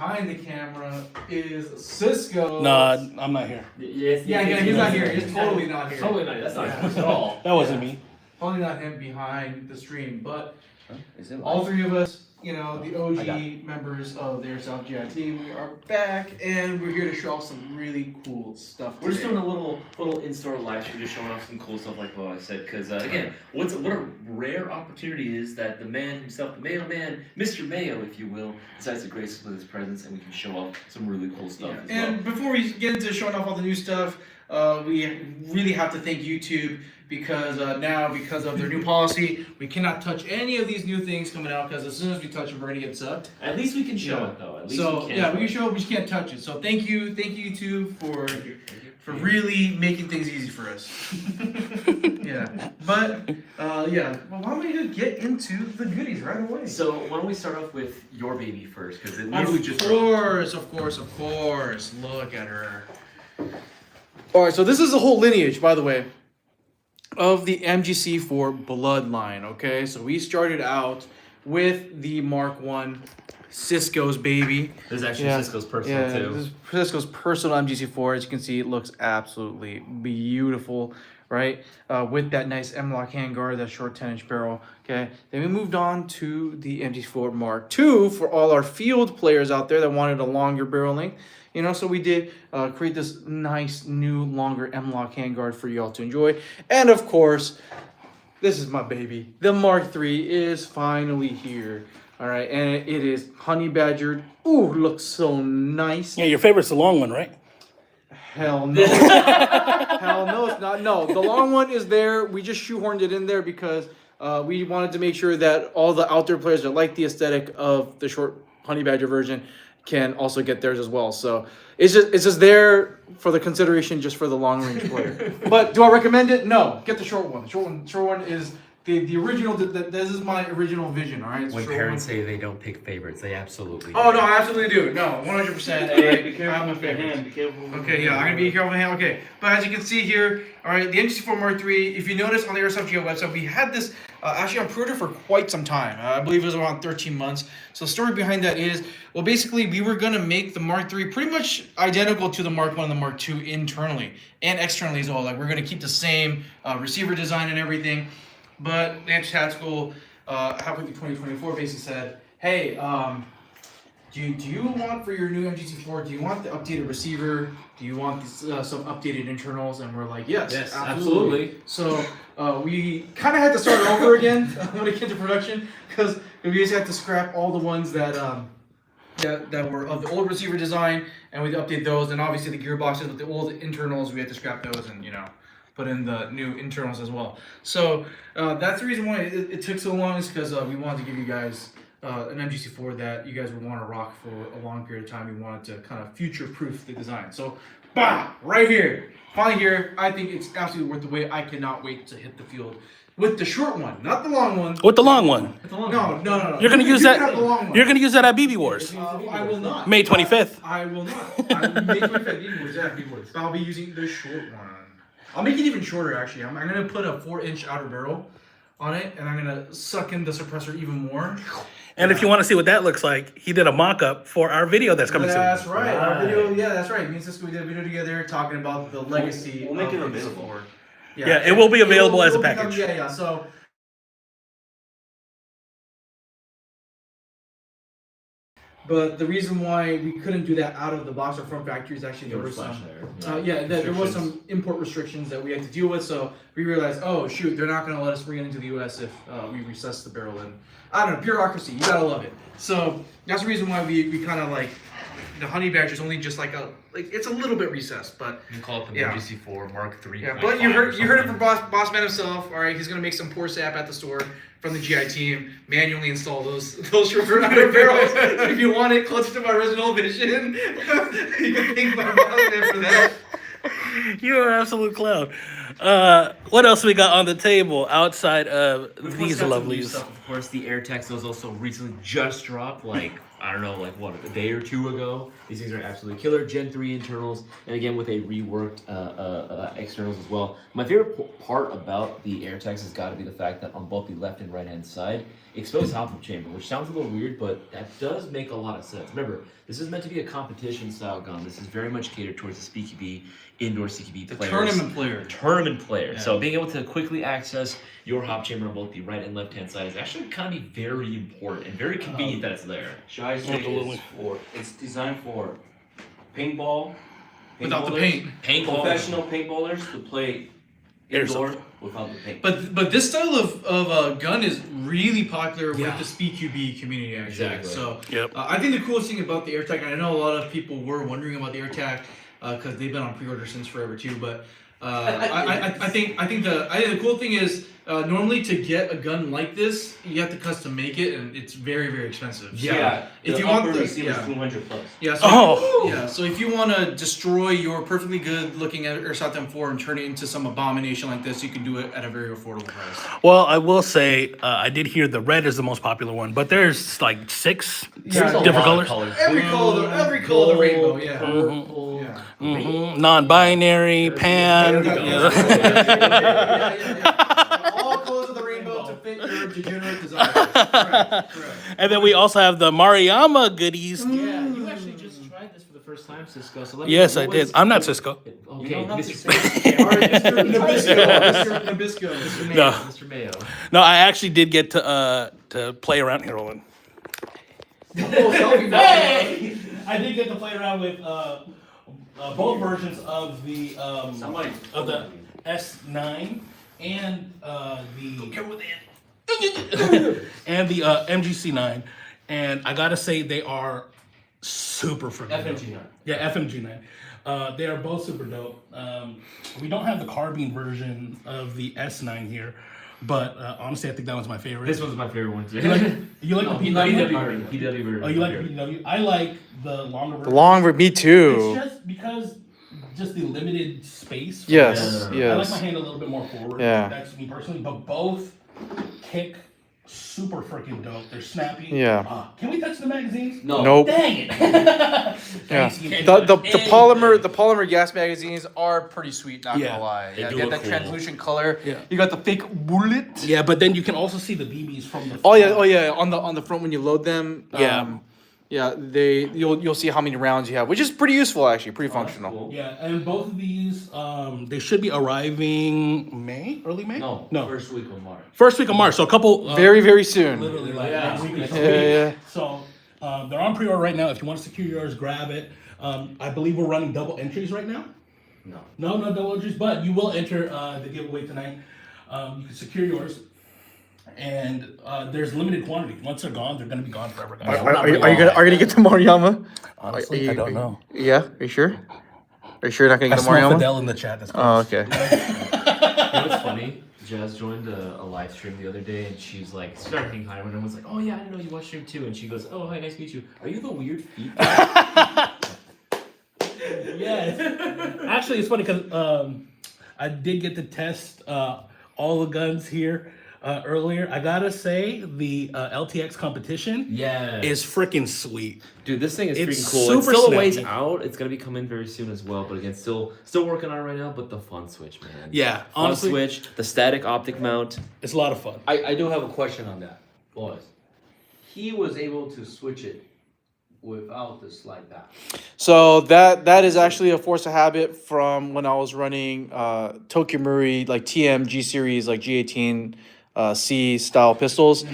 behind the camera is Cisco. Nah, I'm not here. He's not here. He's totally not here. Totally not. That's not close at all. That wasn't me. Totally not him behind the stream, but Is it all three of us, you know, the OG members of the Airsoft GI team, we are back, and we're here to show off some really cool stuff today. We're just doing a little in-store live stream, just showing off some cool stuff like what I said. Because again, what a rare opportunity is that the man himself, the Mayo Man, Mr. Mayo, if you will, decides to grace us with his presence, and we can show off some really cool stuff. Yeah. And before we get into showing off all the new stuff, we really have to thank YouTube because now, because of their new policy, we cannot touch any of these new things coming out because as soon as we touch them, we're gonna get sucked. At least we can show it though. At least so we can. Yeah, we can show it, we just can't touch it. So thank you YouTube for really making things easy for us. Yeah, but yeah. Well, why don't we just get into the goodies right away? So why don't we start off with your baby first? Because it Of literally just. course. Look at her. All right, so this is the whole lineage, by the way, of the MGC4 Bloodline, okay? So we started out with the Mark 1 Cisco's baby. This is actually Cisco's personal too. This is Cisco's personal MGC4. As you can see, it looks absolutely beautiful, right? With that nice M-lock handguard, that short 10-inch barrel, okay? Then we moved on to the MGC4 Mark II for all our field players out there that wanted a longer barrel length. You know, so we did create this nice new longer M-lock handguard for y'all to enjoy. And of course, this is my baby. The Mark III is finally here. All right, and it is honey badgered. Ooh, looks so nice. Yeah, your favorite's the long one, right? Hell no. Hell no, it's not. No, the long one is there. We just shoehorned it in there because we wanted to make sure that all the out there players that like the aesthetic of the short honey badger version can also get theirs as well. So it's just there for the consideration, just for the long range player. But do I recommend it? No. Get the short one. The short one is the original. This is my original vision. All right. When parents say they don't pick favorites, they absolutely. Oh no, I absolutely do. No, 100%. Hey, be careful with the hand. Be careful. Okay, yeah, I'm gonna be careful with the hand. Okay, but as you can see here, all right, the MGC4 Mark III. If you notice on the Airsoft GI website, we had this actually on pre-order for quite some time. I believe it was around 13 months. So the story behind that is, well, basically we were gonna make the Mark III pretty much identical to the Mark I and the Mark II internally and externally as well. Like we're gonna keep the same receiver design and everything. But Lineage Tactical, halfway through 2024, basically said, hey, do you want for your new MGC4, do you want the updated receiver? Do you want some updated internals? And we're like, yes, absolutely. So we kind of had to start over again when it came to production because we just had to scrap all the ones that that were of the old receiver design, and we had to update those. And obviously the gearboxes with the old internals, we had to scrap those and, you know, put in the new internals as well. So that's the reason why it took so long, is because we wanted to give you guys an MGC4 that you guys would want to rock for a long period of time. We wanted to kind of future-proof the design. So, bah, right here, finally here. I think it's absolutely worth the wait. I cannot wait to hit the field with the short one, not the long one. With the long one. No. You're gonna use that. Have the long one. You're gonna use that at BB Wars. I will not. May 25th. I will not. May 25th. BB Wars. I'll be using the short one. I'll make it even shorter, actually. I'm going to put a 4-inch outer barrel on it, and I'm going to suck in the suppressor even more. And if you want to see what that looks like, he did a mock-up for our video that's coming soon. That's right. Our video, yeah, that's right. Me and Cisco, we did a video together talking about the legacy. We'll make it available. Yeah, it will be available as a package. Yeah. So. But the reason why we couldn't do that out of the box or from factory is actually there was some import restrictions that we had to deal with. So we realized, oh shoot, they're not going to let us bring it into the U.S. if we recess the barrel in. I don't know, bureaucracy. You gotta love it. So that's the reason why we kind of like the honey badger is only just like it's a little bit recessed, but you can call it the MGC4 Mark III. Yeah, but you heard it from Boss Man himself. All right, he's gonna make some poor sap at the store from the GI team, manually install those short outer barrels. If you want it closer to my original vision, you can thank my Boss Man for that. You're an absolute clown. What else we got on the table outside of these lovelies? Of course, the AirTac, those also recently just dropped like I don't know, like what, a day or two ago. These things are absolutely killer. Gen 3 internals, and again with a reworked externals as well. My favorite part about the AirTacs has got to be the fact that on both the left and right hand side, exposed hopping chamber, which sounds a little weird, but that does make a lot of sense. Remember, this is meant to be a competition style gun. This is very much catered towards the SpeakyB, indoor CQB players. Tournament player. Yeah. So being able to quickly access your hop chamber on both the right and left hand side is actually kind of very important and very convenient that it's there. Should I say it's designed for paintball, Without the paintballers, paint. Paintball. professional paintballers to play indoor without the paint. But this style of gun is really popular Yeah. with the SpeakyB community, actually. Exactly. So Yep. I think the coolest thing about the AirTac, and I know a lot of people were wondering about the AirTac because they've been on pre-order since forever too. But I think the cool thing is normally to get a gun like this, you have to custom make it, and it's very, very expensive. So if you want the receiver is 200 plus. So if you want to destroy your perfectly good looking Airsoft M4 and turn it into some abomination like this, you can do it at a very affordable price. Well, I will say I did hear the red is the most popular one, but there's like six There's a different lot of colors. Every color of the rainbow, yeah. Purple. Non-binary, pan. All colors of the rainbow to fit your degenerate desires. Correct. And then we also have the Mariyama goodies. Yeah, you actually just tried this for the first time, Cisco. So let me Yes, know I what did. is- I'm not Cisco. Okay, You don't have to Mr. say Mr. Nabisco. Mr. Mayo. No. Mr. Mayo. No, I actually did get to play around here, Roland. Hey! I did get to play around with both versions of the S9 and the MGC9, and I gotta say they are super freaking dope. FMG9. Yeah, FMG9. They are both super dope. We don't have the carbine version of the S9 here, but honestly, I think that one's my favorite. This one's my favorite one too. You like the PW? PW version. Oh, you like the PW? I like the longer version. Longer, me too. It's just because just the limited space. Yes, Yeah. I like my yes. hand a little bit more forward. Yeah. That's me personally, but both kick super freaking dope. They're snappy. Yeah. Can we touch the magazines? No. Nope. Dang it. Yeah. Thanks, you The polymer gas magazines are pretty sweet, not Yeah. gonna lie. They Yeah, do they have look that cool. translucent color. Yeah. You got the fake bullet. Yeah, but then you can also see the BBs from the Oh yeah. On the front when you load them. Yeah. Yeah, you'll see how many rounds you have, which is pretty useful actually, pretty functional. Cool. Yeah, and both of these, they should be arriving early May? No. No. First week of March. First week of March, so a couple. Very, very soon. Literally like Yeah. next week or so. Yeah. So they're on pre-order right now. If you want to secure yours, grab it. I believe we're running double entries right now. No. No double entries, but you will enter the giveaway tonight. You can secure yours. And there's limited quantity. Once they're gone, they're gonna be gone forever, guys. Are you gonna get the Mariyama? Honestly, I don't know. Yeah, are you sure? Are you sure you're not gonna I get the smell Mariyama? Fidel in the chat. That's Oh, close. okay. You know what's funny? Jazz joined a live stream the other day, and she's like, started being hi when everyone's like, oh yeah, I didn't know you watched stream too. And she goes, oh hi, nice to meet you. Are you the weird feet guy? Yes. Actually, it's funny because I did get to test all the guns here earlier. I gotta say, the LTX competition Yeah. is freaking sweet. Dude, this thing is It's freaking cool. It's super still a ways snappy. out. It's gonna be coming very soon as well. But again, still working on it right now. But the fun switch, man. Yeah, Fun honestly, switch, the static optic mount. it's a lot of fun. I do have a question on that, boys. He was able to switch it without the slide back. So that is actually a force of habit from when I was running Tokyo Murray like TM G series like G18 C style pistols.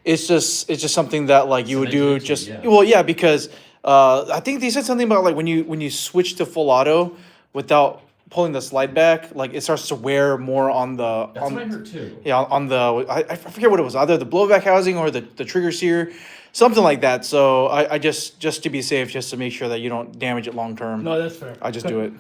It's just something that like you would do Cemented, just yeah. well yeah because I think they said something about like when you switch to full auto without pulling the slide back, like it starts to wear more on the That's what I heard too. yeah on the I forget what it was, either the blowback housing or the trigger sear, something like that. So I just to be safe, just to make sure that you don't damage it long term, No, that's fair. I just do it.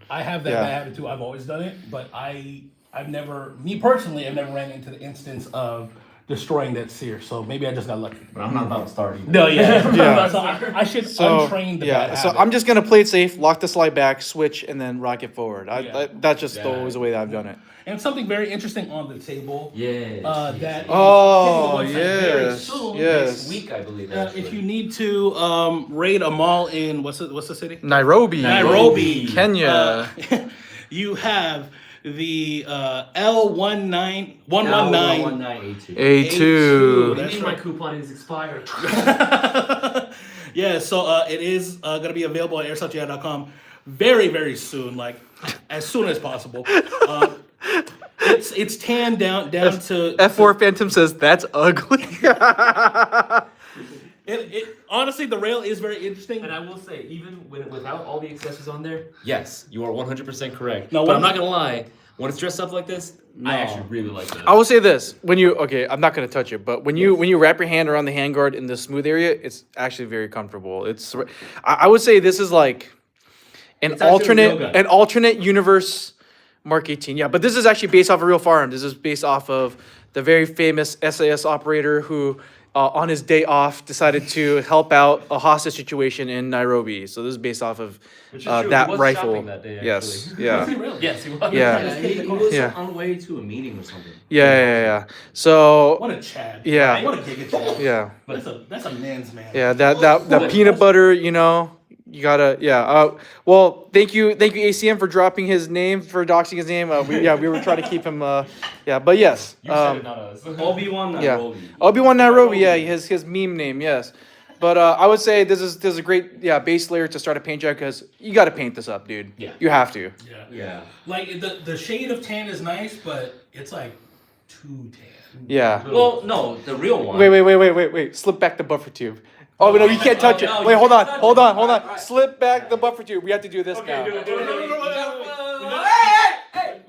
I have that Yeah. bad habit too. I've always done it, but I've never, me personally, I've never ran into the instance of destroying that sear. So maybe I just got lucky. But I'm not about to start either. No, yeah. Yeah. So I should So untrain the yeah, bad so habit. I'm just gonna play it safe, lock the slide back, switch, and then rock it forward. Yeah. That's just always the way that I've done it. And something very interesting on the table. Yes. That is Oh hitting the website very yes, soon. yes. Next week, I believe. If actually. you need to raid a mall in what's the city? Nairobi, Nairobi, Kenya. You have the L19119. L11982. A2. That's My right. coupon is expired. Yeah, so it is gonna be available at airsoftgi.com very, very soon, like as soon as possible. It's tan down to F4 Phantom says that's ugly. It honestly, the rail is very interesting. And I will say, even without all the accessories on there, yes, you are 100% correct. No, but when- I'm not gonna lie, when it's dressed up like this, I actually really like this. I will say this: I'm not gonna touch it, but when you wrap your hand around the handguard in the smooth area, it's actually very comfortable. I would say this is like It's actually a real gun. an alternate universe Mark 18. Yeah, but this is actually based off a real firearm. This is based off of the very famous SAS operator who, on his day off, decided to help out a hostage situation in Nairobi. So this is based off of Which is true. He that was rifle. shopping that day, Yes, actually. yeah. Really? Yes, he was. Yeah. He was Yeah. on the way to a meeting or something. Yeah. So What a Chad. Yeah. What a giga Chad. yeah. That's a man's man. Yeah, that peanut butter, you gotta, yeah. Well, thank you, ACM for dropping his name, for doxing his name. We were trying to keep him, yeah, but yes. You said it, not us. Obi-Wan Yeah. Nairobi. Obi-Wan Nairobi, yeah, his meme name, yes. But I would say this is a great, base layer to start a paint job because you gotta paint this up, dude. Yeah. You have to. Yeah. Yeah. Like the shade of tan is nice, but it's like too tan. Yeah. Well, no, the real one. Wait. Slip back the buffer tube. Oh, no, you can't touch it. no, Wait, you hold on. can't touch Hold it. on. Alright. Slip back the buffer tube. We have to do this now. We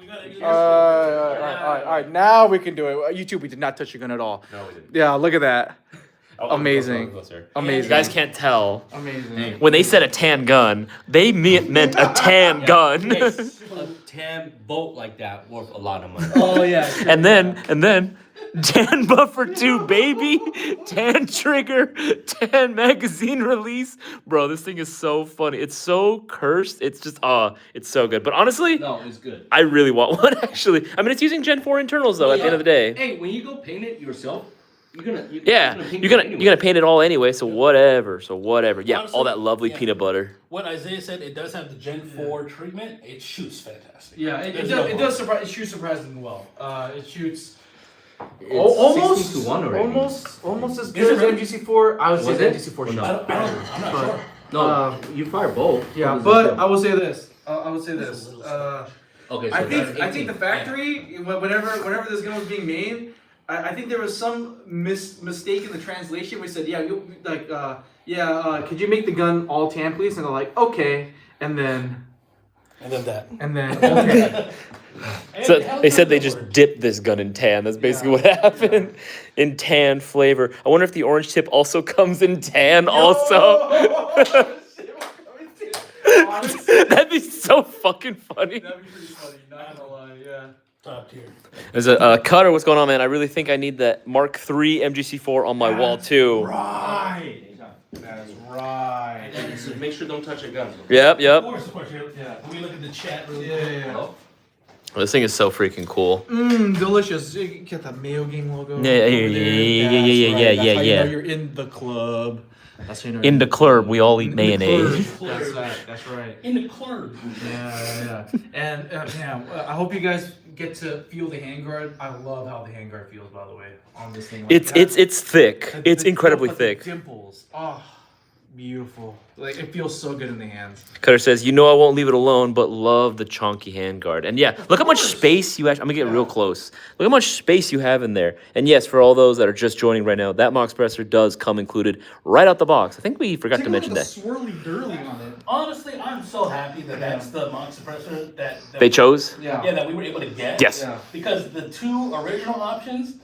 gotta use All right. Now we can do it. YouTube, we did not touch your gun at all. No, we didn't. Yeah, look at that. Oh, Amazing. closer. Amazing. You guys can't tell. Amazing. When they said a tan gun, they meant a tan gun. Hey, a tan bolt like that worth a lot of money. Oh yeah. and then tan buffer 2 baby, tan trigger, tan magazine release. Bro, this thing is so funny. It's so cursed. It's just it's so good. But honestly, No, it's good. I really want one actually. I mean, it's using Gen 4 internals though at the end of the day. Hey, when you go paint it yourself, you're gonna Yeah, paint you're it anyway. gonna paint it all anyway, so whatever. Yeah, all Honestly, that lovely yeah. peanut butter. What Isaiah said, it does have the Gen 4 treatment. It shoots fantastic. Yeah, There's no problem. it shoots surprisingly well. It shoots It's 16 to 1 already. almost as Is good it as really? MGC4. I would Was say the it? MGC4 Or shoots no? better. I'm not But- sure. No, you fire both. Yeah, What is but it? I will say this. Okay, so I that's think the 18. factory, whenever this gun was being made, I think there was some mistake in the translation. We said, could you make the gun all tan, please? And they're like, okay, and then okay. So they said they just dipped this gun in tan. That's basically what happened. In tan flavor. I wonder if the orange tip also comes in tan also. That'd be so fucking funny. That'd be pretty funny, not gonna lie, yeah. Top tier. There's a Cutter, what's going on, man? I really think I need that Mark III MGC4 on my wall too. Right. That's right. So make sure don't touch your guns. Yep. Of course. Yeah. Let me look at the chat really Yeah, quick. yeah, yeah. This thing is so freaking cool. Delicious. You get that Mayo Game logo. Yeah, yeah, over yeah, there. yeah, That's yeah, yeah, right. yeah, That's yeah, how you yeah. know you're in the club. That's how you know In the club, we all eat in the mayonnaise. club. That's right. That's right. In the club. Yeah. And I hope you guys get to feel the handguard. I love how the handguard feels, by the way, on this thing. Like It's thick. It's incredibly the thick. dimples. Oh, beautiful. Like it feels so good in the hands. Cutter says, I won't leave it alone, but love the chonky handguard. And yeah, look how much space you actually, I'm gonna get real close. Look how much space you have in there. And yes, for all those that are just joining right now, that Mox Presser does come included right out the box. I think we forgot to mention that. Swirly dirly on it. Honestly, I'm so happy that that's the Mox suppressor that They chose? Yeah, that we were able to get. Yes. Yeah. Because the two original options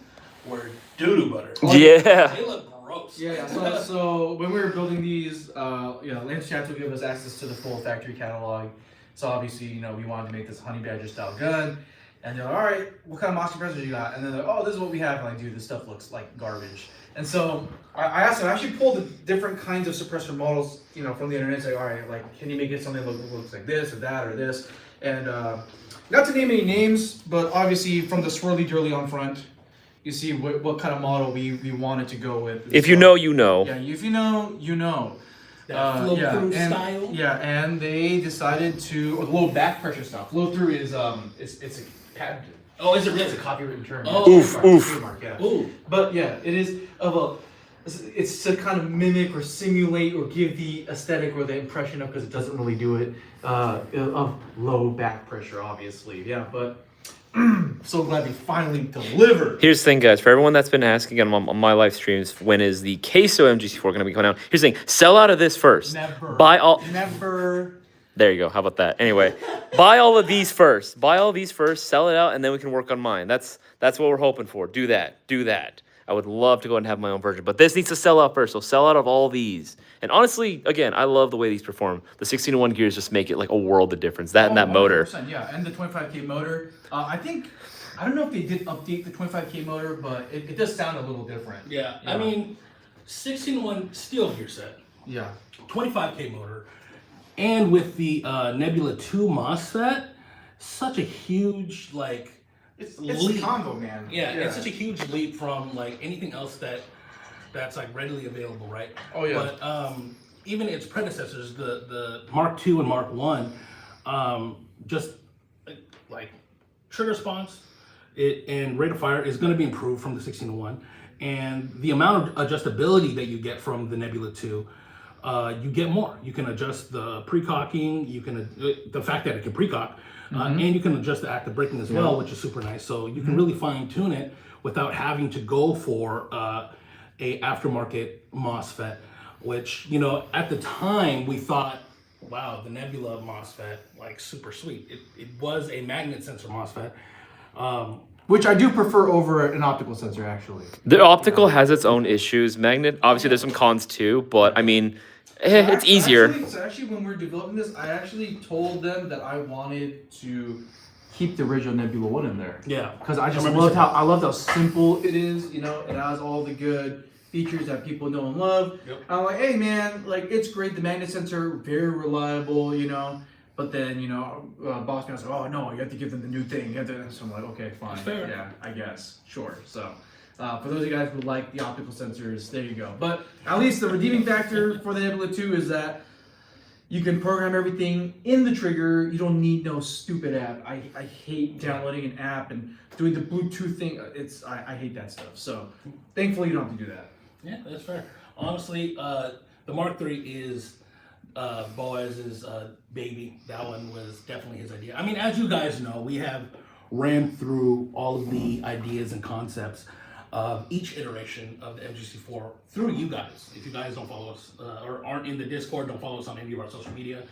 were doo-doo butter. Yeah. They look gross. Yeah. So when we were building these, Lance Chats will give us access to the full factory catalog. So obviously, we wanted to make this honey badger style gun. And they're like, all right, what kind of moss compressors you got? And then they're like, oh, this is what we have. And I'm like, dude, this stuff looks like garbage. And so I asked them, I actually pulled the different kinds of suppressor models, you know, from the internet. Say, all right, like, can you make it something that looks like this or that or this? And not to name any names, but obviously from the swirly dirly on front, you see what kind of model we wanted to go with. If you know, you know. Yeah, if you know, you know. That flow-through and, style. Yeah, and they decided to, or the low back pressure style. Flow through is it's a patent. Oh, is it really? It's a copywritten term. Oh, Yeah, oof, trademark, oof. trademark, yeah. Ooh. But yeah, it is of a. It's to kind of mimic or simulate or give the aesthetic or the impression of, because it doesn't really do it, of low back pressure, obviously. Yeah, but so glad they finally delivered. Here's the thing, guys. For everyone that's been asking on my live streams, when is the Queso MGC4 going to be coming out? Here's the thing. Sell out of this first. Never. Buy all. Never. There you go. How about that? Anyway, buy all of these first. Buy all these first. Sell it out, and then we can work on mine. That's what we're hoping for. Do that. Do that. I would love to go and have my own version, but this needs to sell out first. So sell out of all these. And honestly, again, I love the way these perform. The 16-to-1 gears just make it like a world of difference. That and that motor. 100%, yeah, and the 25K motor. I don't know if they did update the 25K motor, but it does sound a little different. Yeah, I mean, 16-to-1 steel gear set, Yeah. 25K motor, and with the Nebula 2 MOSFET, such a huge It's leap. a combo, man. Yeah, it's such a huge leap from like anything else that's like readily available, right? Oh, yeah. But even its predecessors, the Mark II and Mark I, just like trigger response and rate of fire is going to be improved from the 16-to-1, and the amount of adjustability that you get from the Nebula 2. You get more. You can adjust the pre-cocking. You can the fact that it can pre-cock, and you can adjust the active braking as well, which is super nice. So you can really fine-tune it without having to go for a aftermarket MOSFET, which at the time we thought, wow, the Nebula MOSFET, like super sweet. It was a magnet sensor MOSFET. Which I do prefer over an optical sensor, actually. The optical has its own issues. Magnet, obviously, there's some cons too, but I mean, it's easier. Actually, when we were developing this, I actually told them that I wanted to keep the original Nebula 1 in there. Yeah. Because I just remember loved how simple it is. It has all the good features that people know and love. Yep. I'm like, hey man, like it's great. The magnet sensor, very reliable. But then, boss man said, oh no, you have to give them the new thing. So I'm like, okay, fine. Fair. Yeah, I guess. Sure. So, for those of you guys who like the optical sensors, there you go. But at least the redeeming factor for the Nebula 2 is that you can program everything in the trigger. You don't need no stupid app. I hate downloading an app and doing the Bluetooth thing. I hate that stuff. So, thankfully, you don't have to do that. Yeah, that's fair. Honestly, the Mark III is Boaz's baby. That one was definitely his idea. I mean, as you guys know, we have ran through all of the ideas and concepts of each iteration of the MGC4 through you guys. If you guys don't follow us or aren't in the Discord, don't follow us on any of our social media.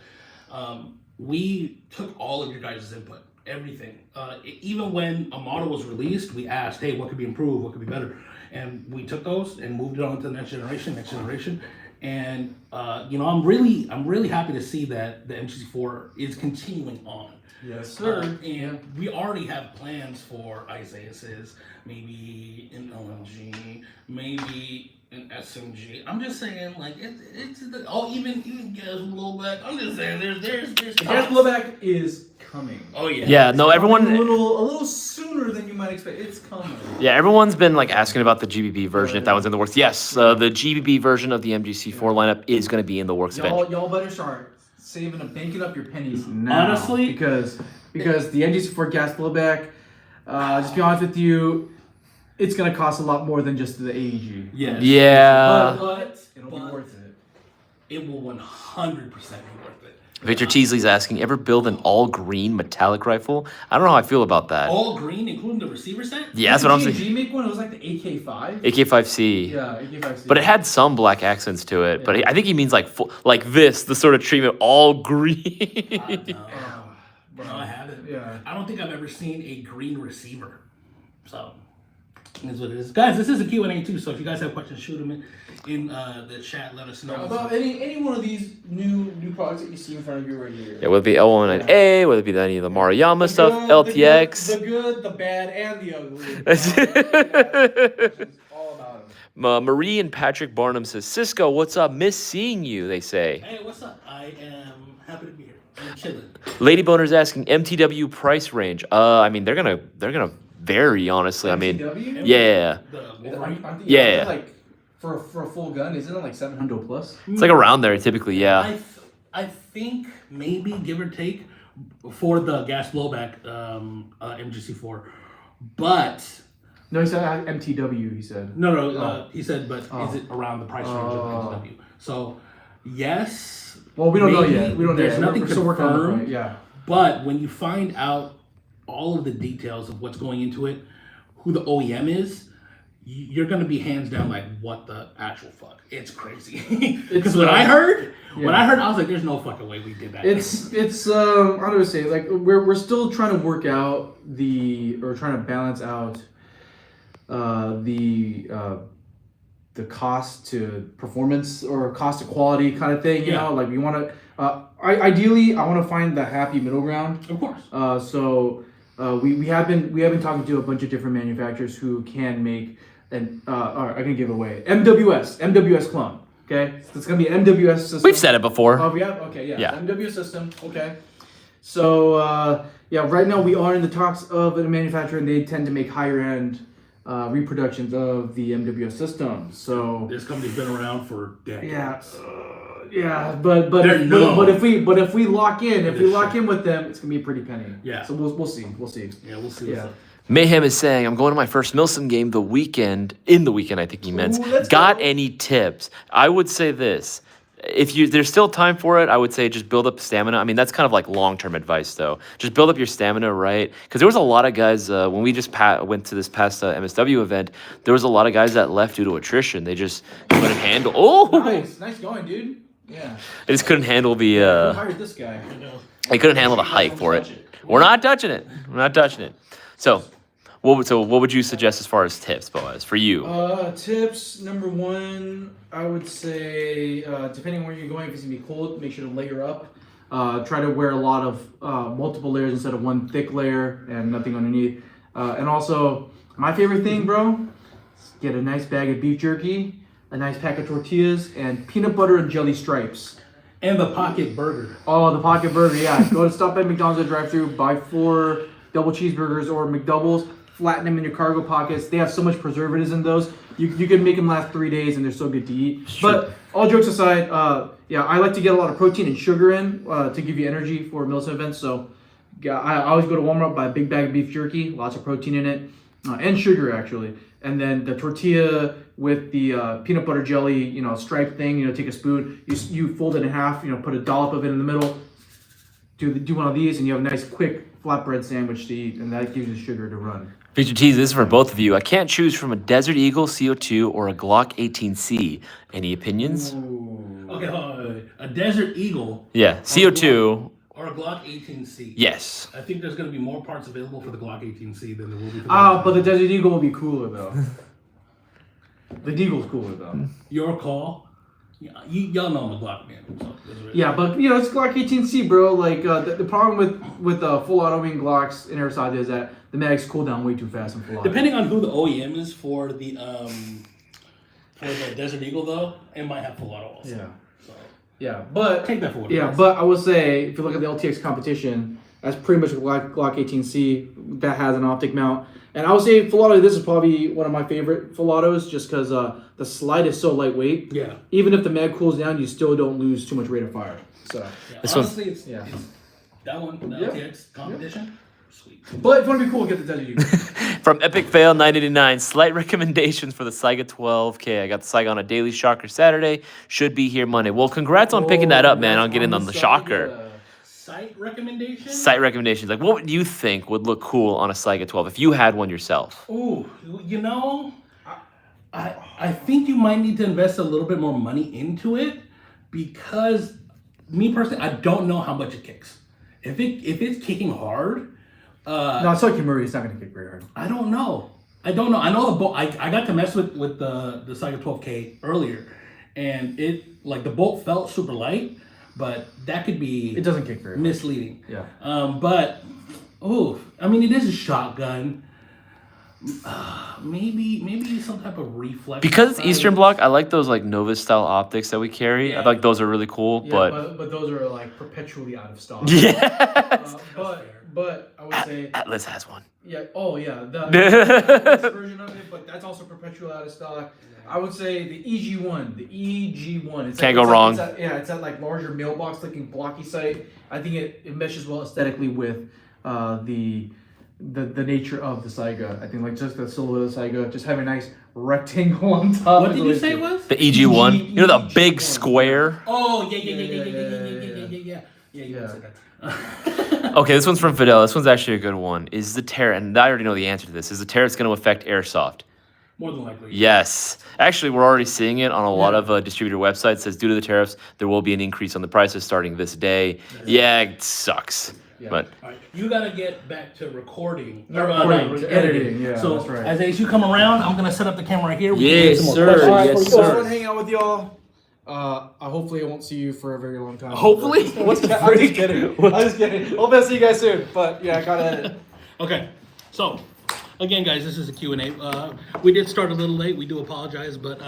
We took all of your guys' input, everything. Even when a model was released, we asked, hey, what could be improved? What could be better? And we took those and moved it on to the next generation. And I'm really happy to see that the MGC4 is continuing on. Yes, sir. And we already have plans for Isaiah's, maybe an LMG, maybe an SMG. I'm just saying, like even gas blowback. I'm just saying, there's Gas blowback is coming. Oh yeah. Yeah, no, everyone. A little sooner than you might expect. It's coming. Yeah, everyone's been like asking about the GBB version, if that one's in the works. Yes, the GBB version of the MGC4 lineup is going to be in the works eventually. Y'all better start saving and banking up your pennies now. Honestly, because the MGC4 gas blowback, just be honest with you, it's gonna cost a lot more than just the AEG. yes. Yeah. But It'll be worth it. it will 100% be worth it. Victor Teasley's asking, ever build an all green metallic rifle? I don't know how I feel about that. All green, including the receiver set? Yeah, that's what I'm saying. Did make one? It was like the AK5. AK5C. Yeah, AK5C. But it had some black accents to it. But I think he means like this, the sort of treatment, all green. No, I haven't. Yeah. I don't think I've ever seen a green receiver. So, That's what it is, guys. This is a Q&A too, so if you guys have questions, shoot them in the chat. Let us know About any one of these new products that you see in front of you right here. Yeah, whether it be L19A, whether it be any of the Mariyama The stuff, good, LTX. The good, the bad, and the ugly. All about them. Marie and Patrick Barnum says, Cisco, what's up? Miss seeing you, they say. Hey, what's up? I am happy to be here. I'm chilling. Lady Boner's asking MTW price range. I mean, they're gonna vary, honestly. I mean, MTW? yeah. Yeah. Like for a full gun, isn't it like 700 plus? It's like around there typically, yeah. I think maybe give or take for the gas blowback MGC4, but No, he said MTW. He said. no. He said, but is it around the price range of the MGW? So yes. Well, we don't know maybe. yet. We don't know. There's yet. nothing We're still working on it, confirmed. right? Yeah. But when you find out all of the details of what's going into it, who the OEM is, you're gonna be hands down like, what the actual fuck? It's crazy. Because when I heard, I was like, there's no fucking way we did that. It's how do I say, like we're still trying to work out trying to balance out the cost to performance or cost to quality kind of thing. You know, like we want to ideally I want to find the happy middle ground. Of course. We have been talking to a bunch of different manufacturers who can make an all right, I can give away MWS clone. Okay, so it's gonna be an MWS system. We've said it before. Oh, yeah. Okay, yeah. Yeah. MWS system. Okay. So right now we are in the talks of a manufacturer, and they tend to make higher end reproductions of the MWS system. So This company's been around for decades. but if we lock in with them, it's gonna be a pretty penny. Yeah. So we'll see. Yeah, we'll see. Yeah. Mayhem is saying, I'm going to my first Milsim game in the weekend, I think he meant. let's Got go. any tips? I would say this. If there's still time for it, I would say just build up stamina. I mean, that's kind of like long-term advice, though. Just build up your stamina, right? Because there was a lot of guys, when we just went to this past MSW event, there was a lot of guys that left due to attrition. They just couldn't handle... Oh! Nice going, dude. Yeah. They just couldn't handle the... Who hired this guy? They couldn't handle the hike for it. We're not touching it. So, what would you suggest as far as tips, Boaz, for you? Tips number one, I would say, depending on where you're going, if it's gonna be cold, make sure to layer up. Try to wear a lot of multiple layers instead of one thick layer and nothing underneath. And also, my favorite thing, bro, is get a nice bag of beef jerky, a nice pack of tortillas, and peanut butter and jelly stripes. And the pocket burger. Oh, the pocket burger, yeah. Go to stop at McDonald's or drive-thru, buy 4 double cheeseburgers or McDoubles, flatten them in your cargo pockets. They have so much preservatives in those. You can make them last 3 days and they're so good to eat. Sure. But all jokes aside, I like to get a lot of protein and sugar in to give you energy for Milsim events. So I always go to Walmart, buy a big bag of beef jerky, lots of protein in it, and sugar actually. And then the tortilla with the peanut butter jelly, stripe thing. Take a spoon, you fold it in half. Put a dollop of it in the middle. Do one of these, and you have a nice quick flatbread sandwich to eat, and that gives you sugar to run. Feature Tease, this is for both of you. I can't choose from a Desert Eagle CO2 or a Glock 18C. Any opinions? Okay, hold on. A Desert Eagle. Yeah, CO2. Or a Glock 18C. Yes. I think there's going to be more parts available for the Glock 18C than there will be for the But the Desert Eagle will be cooler though. The Deagle's cooler though. Your call. Y'all know I'm a Glock man. So Yeah, but it's Glock 18C, bro. Like the problem with full auto wing Glocks in Airsoft is that the mags cool down way too fast in full auto. depending on who the OEM is for the Desert Eagle, though, it might have full auto also. Yeah. So Yeah, but take that for what it is. but I will say if you look at the LTX competition, that's pretty much a Glock 18C that has an optic mount. And I would say full auto, this is probably one of my favorite full autos just because the slide is so lightweight. Yeah. Even if the mag cools down, you still don't lose too much rate of fire. So, Yeah. This Honestly, one's- it's that one, the Yeah. LTX competition. Sweet. but if you want to be cool, get the Desert Eagle. From Epic Fail 989, slight recommendations for the Saiga 12K. I got the Saiga on a daily shocker Saturday. Should be here Monday. Well, congrats on picking that up, man. I'll get in on the shocker. Site recommendation? Site recommendations. Like, what would you think would look cool on a Saiga 12 if you had one yourself? Ooh, I think you might need to invest a little bit more money into it because me personally, I don't know how much it kicks. If it's kicking hard, No, it's like Murray. It's not going to kick very hard. I don't know. I don't know. I know the bolt. I got to mess with the Saiga 12K earlier, and it like the bolt felt super light, but that could be It doesn't kick very much. misleading. Yeah. But I mean, it is a shotgun. Maybe some type of reflex. Because it's Eastern Bloc, I like those like Nova style optics that we carry. I Yeah. like those are really cool. Yeah, but those are like perpetually out of stock. Yes. But I would say Atlas has one. yeah. Oh yeah, this version of it, but that's also perpetually out of stock. I would say the EG1, It's Can't go wrong. It's that like larger mailbox looking blocky sight. I think it meshes well aesthetically with the nature of the Saiga. I think like just the silhouette of the Saiga, just having a nice rectangle on top. What did you say it was? The EG1. You know the big square. Oh yeah. You said that. Okay, this one's from Fidel. This one's actually a good one. Is the tariff, and I already know the answer to this, is the tariffs going to affect Airsoft? More than likely. Yes. Actually, we're already seeing it on a lot of distributor websites. It says due to the tariffs, there will be an increase on the prices starting this day. Yeah, it sucks. Yeah. But All right, you gotta get back to recording. Not recording, to editing, yeah, So that's right. as you come around, I'm gonna set up the camera right here. We Yes, can get some sir. more questions. Yes, It was sir. fun hanging out with y'all. Hopefully I won't see you for a very long time. Hopefully? I'm just kidding. Hope I'll see you guys soon. But yeah, I gotta edit. Okay, so again, guys, this is a Q&A. We did start a little late. We do apologize, but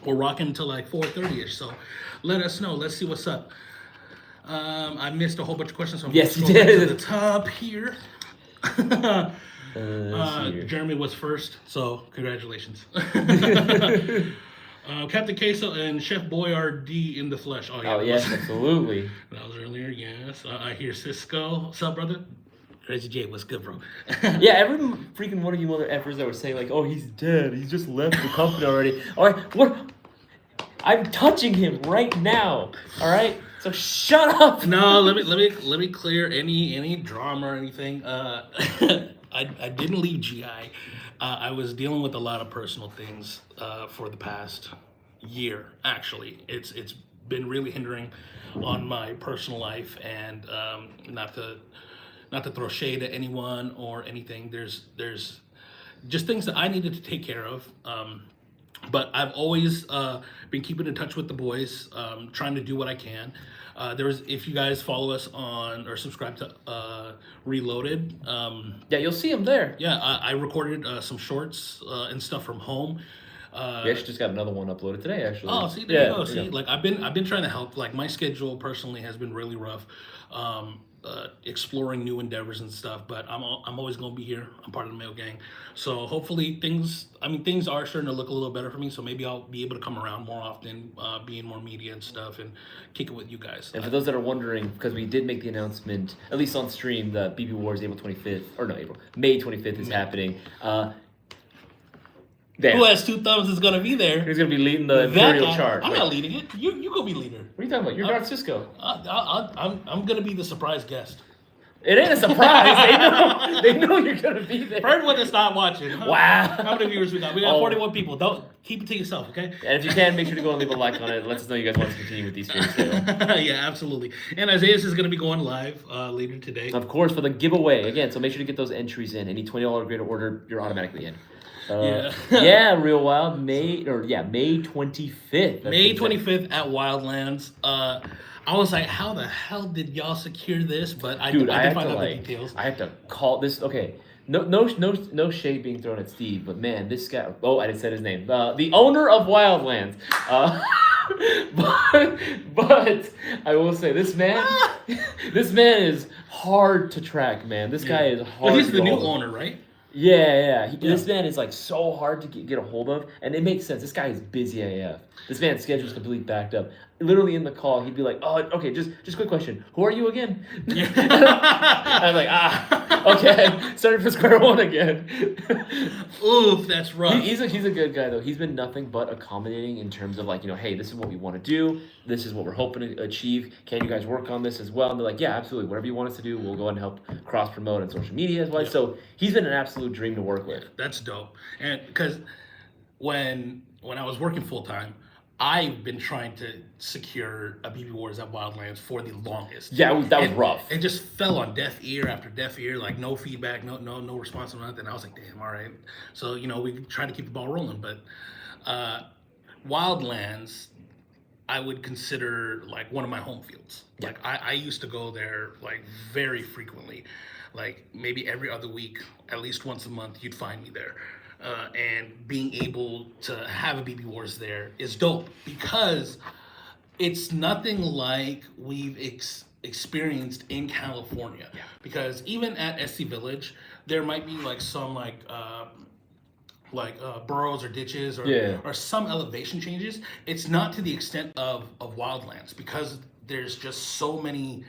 we're rocking until like 4:30ish. So let us know. Let's see what's up. I missed a whole bunch of questions. So I'm Yes, gonna you scroll did. to the top here. Jeremy was first, so congratulations. Captain Queso and Chef Boyardee in the flesh. Oh, yeah. oh yes, absolutely. That was earlier, yes. I hear Cisco. What's up, brother? Crazy J, what's good, bro? Yeah, every freaking one of you mother effers that were saying like, oh, he's dead. He's just left the company already. All right, what? I'm touching him right now. All right, so shut up. No, let me clear any drama or anything. I didn't leave GI. I was dealing with a lot of personal things for the past year. Actually, it's been really hindering on my personal life, and not to throw shade at anyone or anything. There's just things that I needed to take care of. But I've always been keeping in touch with the boys, trying to do what I can. If you guys follow us on or subscribe to Reloaded, Yeah, you'll see him there. yeah, I recorded some shorts and stuff from home. We actually just got another one uploaded today, actually. Oh, see, there you go. there See, like I've been trying to help. Like my schedule personally has been really rough, exploring new endeavors and stuff. But I'm always gonna be here. I'm part of the Mail Gang, so hopefully things are starting to look a little better for me. So maybe I'll be able to come around more often, be in more media and stuff, and kick it with you guys. And for those that are wondering, because we did make the announcement, at least on stream, that BB Wars May 25th is happening. There. Who has two thumbs is gonna be there? Who's gonna be leading the That Imperial guy. charge? I'm Wait, not leading it. You go be leader. what are you talking about? You're Darth Cisco. I'm gonna be the surprise guest. It ain't a surprise. They know you're gonna be there. For everyone that's not watching. Huh? Wow. How many viewers we got? We got Oh. 41 people. Don't keep it to yourself, okay? And if you can, make sure to go and leave a like on it. Let us know you guys want to continue with these streams too. Yeah, absolutely. And Isaiah's is gonna be going live later today. Of course, for the giveaway again. So make sure to get those entries in. Any $20 or greater order, you're automatically in. Yeah, Real Wild, May 25th. May 25th at Wildlands. I was like, how the hell did y'all secure this? But I Dude, did I have find to out the like, details. I have to call this. Okay, no shade being thrown at Steve, but man, this guy. Oh, I didn't say his name. The owner of Wildlands. But I will say this man is hard to track, man. This guy is hard. But he's to the get new hold of. owner, right? Yeah. This man is like so hard to get a hold of, and it makes sense. This guy is busy AF. This man's schedule is completely backed up. Literally in the call, he'd be like, "Oh, okay, just quick question. Who are you again?" I'm like, okay, starting from square one again. Oof, that's rough. He's a good guy though. He's been nothing but accommodating in terms of like, hey, this is what we want to do. This is what we're hoping to achieve. Can you guys work on this as well? And they're like, yeah, absolutely. Whatever you want us to do, we'll go ahead and help cross promote on social media as well. Yeah. So he's been an absolute dream to work with. That's dope. And because when I was working full time, I've been trying to secure a BB Wars at Wildlands for the longest. Yeah, that was rough. It just fell on deaf ear after deaf ear, like no feedback, no response or nothing. I was like, damn, all right. So we tried to keep the ball rolling, but Wildlands, I would consider like one of my home fields. Yeah. Like I used to go there like very frequently, like maybe every other week, at least once a month, you'd find me there. And being able to have a BB Wars there is dope because it's nothing like we've experienced in California. Yeah. Because even at SC Village, there might be like some burrows or ditches or some elevation changes. It's not to the extent of Wildlands because there's just so many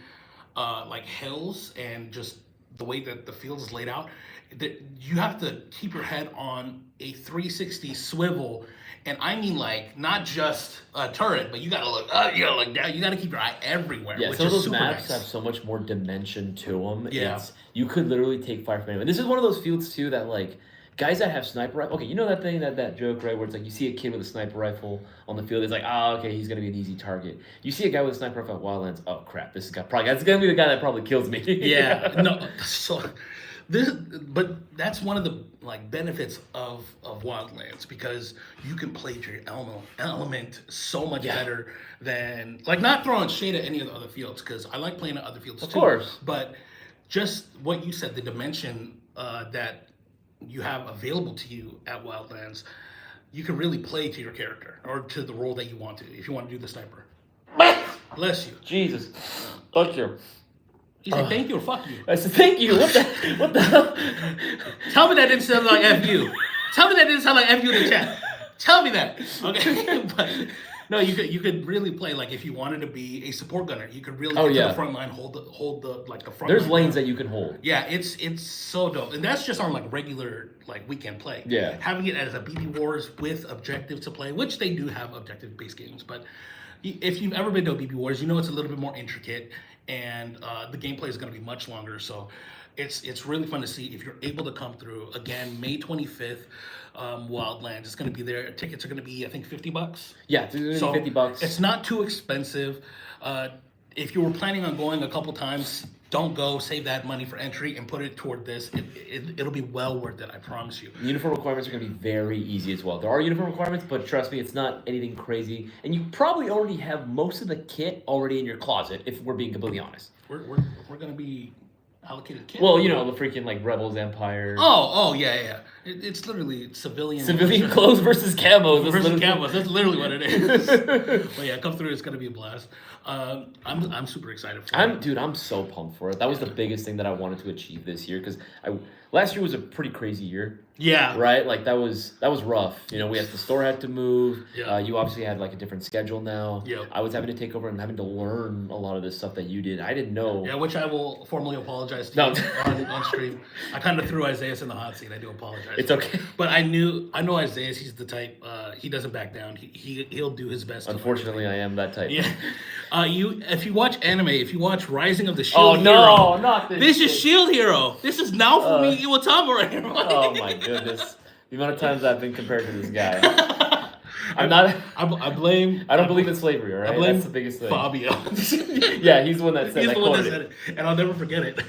like hills and just the way that the field is laid out, that you have to keep your head on a 360 swivel. And I mean like not just a turret, but you gotta look up, you gotta look down, you gotta keep your eye everywhere. Yeah, which some of is those super maps nice. have so much more dimension to them. Yeah. You could literally take fire from anyone. This is one of those fields too that like guys that have sniper rifle. Okay, you know that thing that joke, right, where it's like you see a kid with a sniper rifle on the field, it's like, okay, he's gonna be an easy target. You see a guy with a sniper rifle at Wildlands, oh crap, that's gonna be the guy that probably kills me. Yeah, no, so but that's one of the like benefits of Wildlands because you can play to your element so much better than like not throwing shade at any of the other fields because I like playing at other fields too. Of course. But just what you said, the dimension that you have available to you at Wildlands, you can really play to your character or to the role that you want to. If you want to do the sniper, bless you. Jesus, fuck you. You say thank you or fuck you. I said thank you. What the hell? Tell me that didn't sound like F you. Tell me that didn't sound like F you in the chat. Tell me that. Okay. But no, you could really play like if you wanted to be a support gunner, you could really get to the front line, hold the like the front. There's line. lanes that you can hold. Yeah, it's so dope, and that's just on like regular like weekend play. Yeah. Having it as a BB Wars with objective to play, which they do have objective based games, but if you've ever been to a BB Wars, you know it's a little bit more intricate, and the gameplay is going to be much longer. So it's really fun to see if you're able to come through. Again, May 25th, Wildlands. It's going to be there. Tickets are going to be, I think, $50. Yeah, it's So $50. it's not too expensive. If you were planning on going a couple times, don't go. Save that money for entry and put it toward this. It'll be well worth it. I promise you. Uniform requirements are going to be very easy as well. There are uniform requirements, but trust me, it's not anything crazy. And you probably already have most of the kit already in your closet, if we're being completely honest. We're going to be allocated kit. Well, the freaking like Rebels Empire. Oh yeah. It's literally civilian Clothes versus camos. versus camos. That's literally what it is. But yeah, come through. It's gonna be a blast. I'm super excited for it. I'm so pumped for it. That was the biggest thing that I wanted to achieve this year because last year was a pretty crazy year. Yeah. Right? Like that was rough. We had the store had to move. Yeah. You obviously had like a different schedule now. Yep. I was having to take over and having to learn a lot of this stuff that you did. I didn't know. Yeah, which I will formally apologize to you on stream. I kind of threw Isaiah in the hot seat. I do apologize. It's okay. But I know Isaiah. He's the type. He doesn't back down. He'll do his best. Unfortunately, I am that type. Yeah. If you watch anime, if you watch Rising of the Shield Hero, no, not this. This is Shield Hero. This is Naofumi Iwatama right here. Oh my goodness. The amount of times I've been compared to this guy. I'm not. I don't believe in slavery, all right? I blame That's the biggest thing. Fabio. Yeah, he's the one that said He's that. the one that said it, and I'll never forget it.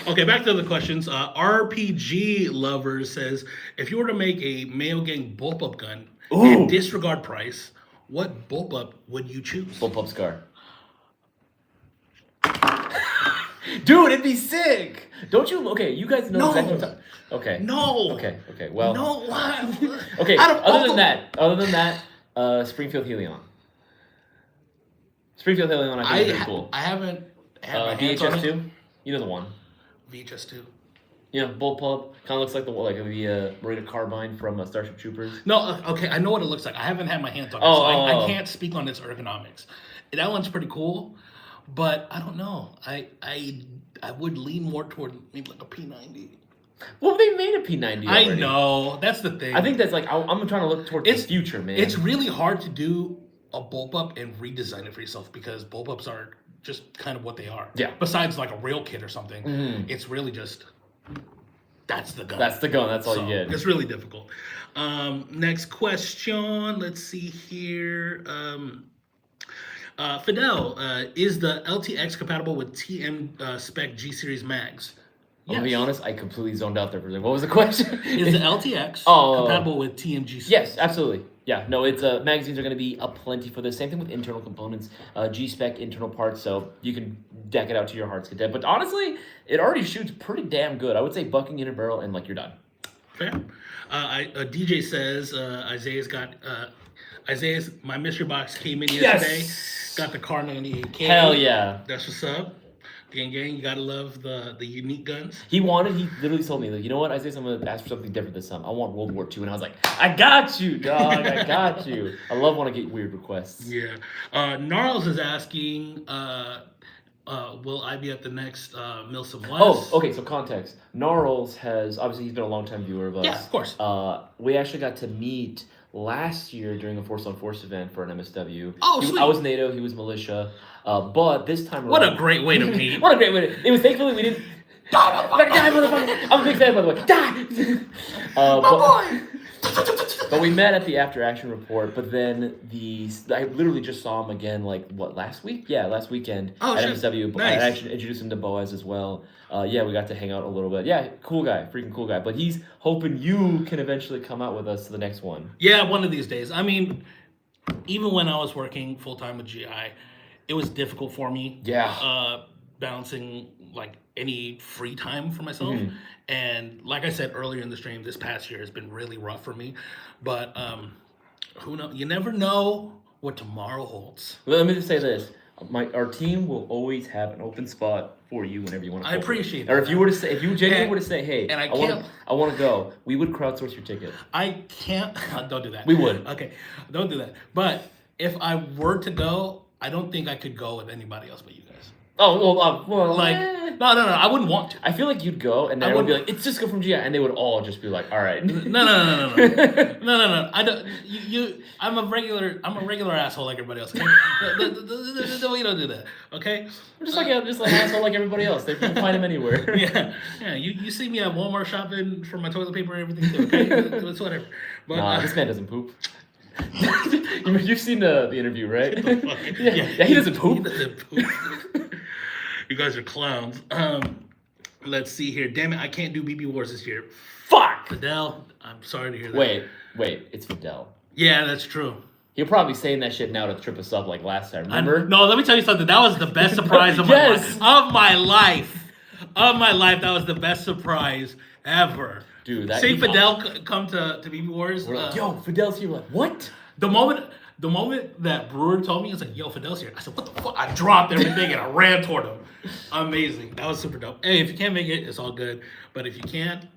Okay, back to the questions. RPG Lover says, if you were to make a Mayo Gang bullpup gun and disregard price, what bullpup would you choose? Bullpup Scar. Dude, it'd be sick. Don't you? Okay, you guys know No. exactly what I'm talking. Okay. No. Okay. Well. No. What? Okay. Out of all Other than that, Springfield Helion. Springfield Helion, I think is pretty cool. I haven't had my hands on it. VHS2. You know the one. VHS2. Bullpup kind of looks like the Marina Carbine from Starship Troopers. No, okay, I know what it looks like. I haven't had my hands on it, Oh, so oh. I can't speak on its ergonomics. That one's pretty cool, but I don't know. I would lean more toward maybe like a P90. Well, they made a P90 already. I know, that's the thing. I think that's like I'm trying to look towards the future, man. It's really hard to do a bullpup and redesign it for yourself because bullpups are just kind of what they are. Yeah. Besides like a rail kit or something, Mhm. it's really just that's the gun. That's the gun. That's all So, you get. It's really difficult. Next question. Let's see here. Fidel, is the LTX compatible with TM spec G series mags? I'm gonna be honest, I completely zoned out there for a second. What was the question? Is the LTX Oh. compatible with TMG series? Yes, absolutely. Yeah, no, it's magazines are going to be aplenty for this. Same thing with internal components, G-spec internal parts, so you can deck it out to your heart's content. But honestly, it already shoots pretty damn good. I would say bucking in a barrel and like you're done. Fair. DJ says Isaiah's my mystery box came in yesterday. Yes! Got the Car 98K. Hell yeah. That's what's up. Gang, you gotta love the unique guns. He literally told me, like, you know what, Isaiah, I'm going to ask for something different this time. I want World War II. And I was like, I got you, dog. I got you. I love when I get weird requests. Yeah. Gnarls is asking, will I be at the next Milsom West? Oh, okay, so context. Gnarls obviously he's been a long-time viewer of us. Yeah, of course. We actually got to meet last year during a Force on Force event for an MSW. Oh, sweet. I was NATO, he was militia. But this time around... What a great way to meet. What a great way to... It was thankfully we didn't... Die, motherfucker! I'm a big fan, by the way. Die! boy! But we met at the after action report, but then I literally just saw him again, like, what, last week? Yeah, last weekend at MSW. Nice. I actually introduced him to Boaz as well. Yeah, we got to hang out a little bit. Yeah, cool guy, freaking cool guy. But he's hoping you can eventually come out with us to the next one. Yeah, one of these days. I mean, even when I was working full-time with GI, it was difficult for me. Yeah. Balancing, like, any free time for myself. Mhm. And like I said earlier in the stream, this past year has been really rough for me. But who knows? You never know what tomorrow holds. Well, let me just say this. Our team will always have an open spot for you whenever you want to. I appreciate that. Or that. if you genuinely were to say, hey, and I I want to go, we would crowdsource your ticket. I can't. Don't do that. We would. Okay, don't do that. But if I were to go, I don't think I could go with anybody else but you guys. Oh, well, Like, no, I wouldn't want to. I feel like you'd go, and then I everyone would be wouldn't- like, "It's Cisco from GI," and they would all just be like, "All right." No. I don't. I'm a regular asshole like everybody else. Okay? We don't do that. Okay. I'm just like an asshole like everybody else. They can find him anywhere. Yeah. You see me at Walmart shopping for my toilet paper and everything too. Okay, it's whatever. But Nah, this man doesn't poop. You've seen the interview, right? yeah, he doesn't poop. He doesn't poop. You guys are clowns. Let's see here. Damn it, I can't do BB Wars this year. Fuck. Fidel, I'm sorry to hear that. Wait, it's Fidel. Yeah, that's true. He'll probably be saying that shit now to trip us up like last time. Remember? No, let me tell you something. That was the best surprise of my life. Of my life, that was the best surprise ever. Dude, that See Fidel come to BB Wars. We're like, yo, Fidel's here. We're like, what? The moment that Brewer told me, it's like, yo, Fidel's here. I said, what the fuck? I dropped everything and I ran toward him. Amazing. That was super dope. Hey, if you can't make it, it's all good. But if you can,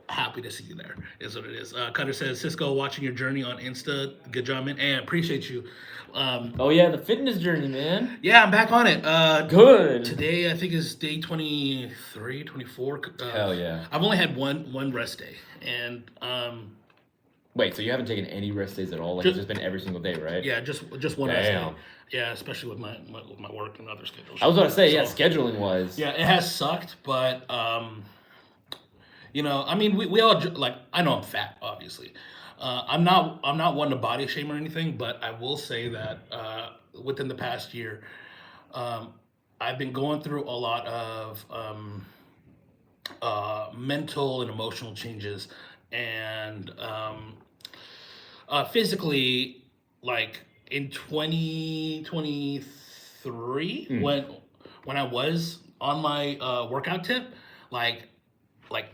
happy to see you there, is what it is. Cutter says, Cisco, watching your journey on Insta. Good job, man. And appreciate you. Oh, yeah, the fitness journey, man. Yeah, I'm back on it. Good. Today, I think, is day 23, 24. Hell yeah. I've only had one rest day. And Wait, so you haven't taken any rest days at all? Like, it's just been every single day, right? yeah, just one rest day. Damn. Yeah, especially with my work and other schedules. I was about to say, yeah, So, scheduling wise. yeah, it has sucked, but you know, I mean, we all like. I know I'm fat, obviously. I'm not one to body shame or anything, but I will say that within the past year, I've been going through a lot of mental and emotional changes, and physically, like in 2023, when I was on my workout tip, like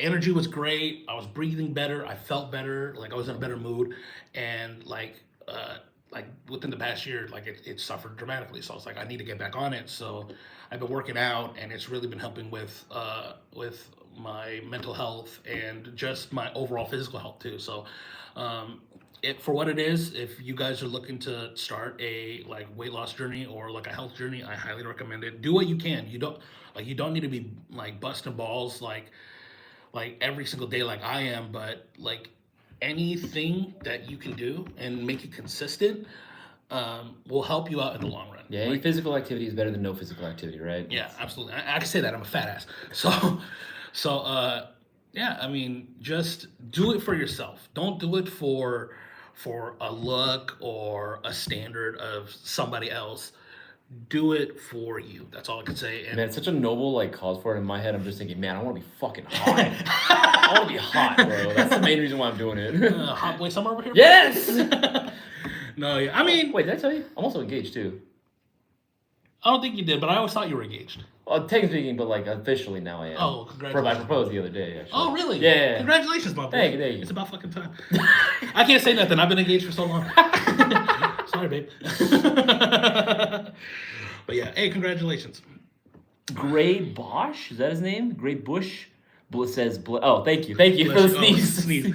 energy was great. I was breathing better. I felt better. Like I was in a better mood, and like within the past year, like it suffered dramatically. So I was like, I need to get back on it. So I've been working out, and it's really been helping with my mental health and just my overall physical health too. So for what it is, if you guys are looking to start a like weight loss journey or like a health journey, I highly recommend it. Do what you can. You don't need to be like busting balls like every single day like I am, but like anything that you can do and make it consistent will help you out in the long run. Yeah, any physical activity is better than no physical activity, right? Yeah, absolutely. I can say that. I'm a fat ass. So Yeah, I mean, just do it for yourself. Don't do it for a look or a standard of somebody else. Do it for you. That's all I can say. And Man, it's such a noble like cause for it. In my head, I'm just thinking, man, I want to be fucking hot. I want to be hot, bro. That's the main reason why I'm doing it. hot boy summer over here. Yes. No, yeah. I mean, Wait, did I tell you? I'm also engaged too. I don't think you did, but I always thought you were engaged. Well, technically speaking, but like officially now I am. Oh, I congratulations. proposed the other day, actually. Oh, really? Yeah. Congratulations, my boy. Thank you. It's about fucking time. I can't say nothing. I've been engaged for so long. Sorry, babe. But yeah, hey, congratulations. Gray Bosch? Is that his name? Gray Bush? Says, oh, thank you for the sneeze.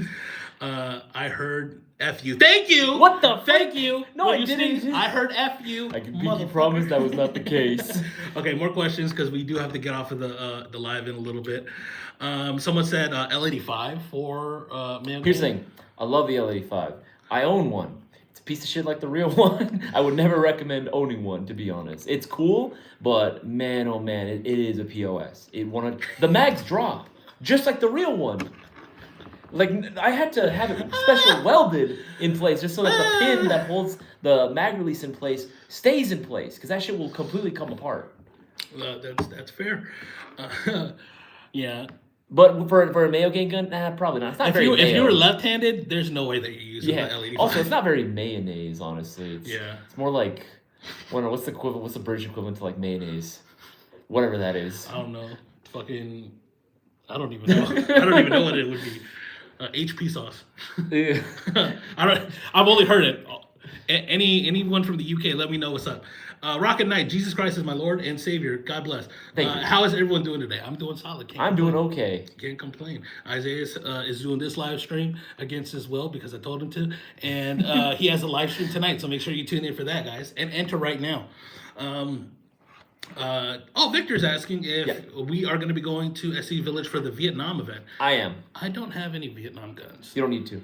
I heard F you. Thank you. What the Thank you. No, What I you didn't. sneeze? I heard F you. I can pinky promise that was not the case. Okay, more questions because we do have to get off of the live in a little bit. Someone said L85 for male. Here's the thing. I love the L85. I own one. It's a piece of shit like the real one. I would never recommend owning one, to be honest. It's cool, but man, oh man, it is a POS. The mags drop, just like the real one. Like, I had to have it special welded in place just so that the pin that holds the mag release in place stays in place, because that shit will completely come apart. That's fair. Yeah. But for a Mayo game gun, probably not. It's not If very you Mayo. were left-handed, there's no way that you're using the Yeah. LED. Also, it's not very mayonnaise, honestly. Yeah. It's more like, I don't know, what's the equivalent? What's the British equivalent to like mayonnaise? Whatever that is. I don't know. Fucking. I don't even know. I don't even know what it would be. HP sauce. Yeah. I've only heard it. Anyone from the UK, let me know what's up. Rocket Knight, Jesus Christ is my Lord and Savior. God bless. Thank you. How is everyone doing today? I'm doing solid. I'm doing okay. Can't complain. Isaiah is doing this live stream against his will because I told him to, and he has a live stream tonight. So make sure you tune in for that, guys, and enter right now. Victor's asking if we are going to be going to SC Village for the Vietnam event. I am. I don't have any Vietnam guns. You don't need to.